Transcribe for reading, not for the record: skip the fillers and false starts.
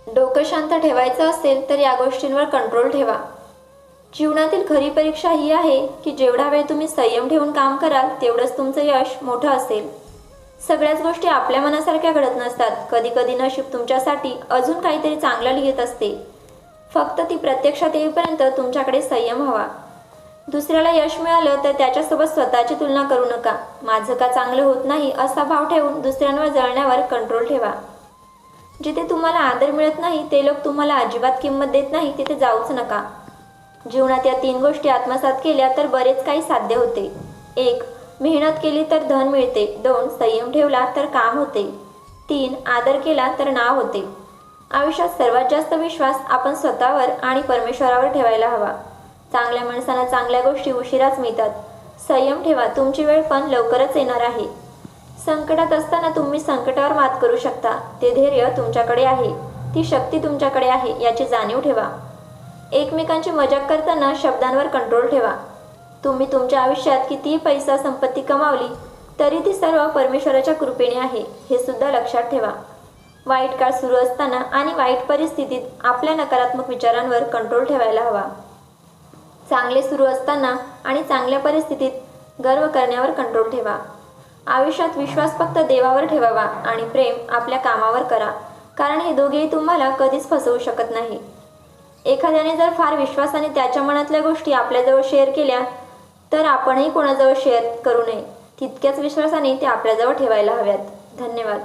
डोकं शांत ठेवायचं असेल तर या गोष्टींवर कंट्रोल ठेवा. जीवनातील खरी परीक्षा ही आहे की जेवढा वेळ तुम्ही संयम ठेवून काम कराल तेवढंच तुमचं यश मोठं असेल. सगळ्याच गोष्टी आपल्या मनासारख्या घडत नसतात. कधी कधी नशीब तुमच्यासाठी अजून काहीतरी चांगलं लिहित असते. फक्त ती प्रत्यक्षात येईपर्यंत तुमच्याकडे संयम हवा. दुसऱ्याला यश मिळालं तर त्याच्यासोबत स्वतःची तुलना करू नका. माझं का चांगलं होत नाही असा भाव ठेवून दुसऱ्यांवर जळण्यावर कंट्रोल ठेवा. जिथे तुम्हाला आदर मिळत नाही ते लोक तुम्हाला अजिबात किंमत देत नाही तिथे जाऊच नका. जीवनात या 3 गोष्टी आत्मसात केल्या तर बरेच काही साध्य होते. 1. मेहनत केली तर धन मिळते. 2. संयम ठेवला तर काम होते. 3. आदर केला तर नाव होते. आयुष्यात सर्वात जास्त विश्वास आपण स्वतःवर आणि परमेश्वरावर ठेवायला हवा. चांगल्या माणसांना चांगल्या गोष्टी उशिराच मिळतात. संयम ठेवा, तुमची वेळ पण लवकरच येणार आहे. संकटात असताना तुम्ही संकटावर मात करू शकता. ते धैर्य तुमच्याकडे आहे, ती शक्ती तुमच्याकडे आहे याची जाणीव ठेवा. एकमेकांची मजाक करताना शब्दांवर कंट्रोल ठेवा. तुम्ही तुमच्या आयुष्यात कितीही पैसा संपत्ती कमावली तरी ती सर्व परमेश्वराच्या कृपेने आहे हे सुद्धा लक्षात ठेवा. वाईट काळ सुरू असताना आणि वाईट परिस्थितीत आपल्या नकारात्मक विचारांवर कंट्रोल ठेवायला हवा. चांगले सुरू असताना आणि चांगल्या परिस्थितीत गर्व करण्यावर कंट्रोल ठेवा. आयुष्यात विश्वास फक्त देवावर ठेवावा आणि प्रेम आपल्या कामावर करा, कारण हे दोघेही तुम्हाला कधीच फसवू शकत नाही. एखाद्याने जर फार विश्वासाने त्याच्या मनातल्या गोष्टी आपल्याजवळ शेअर केल्या तर आपणही कोणाजवळ शेअर करू नये. तितक्याच विश्वासाने ते आपल्याजवळ ठेवायला हव्यात. धन्यवाद.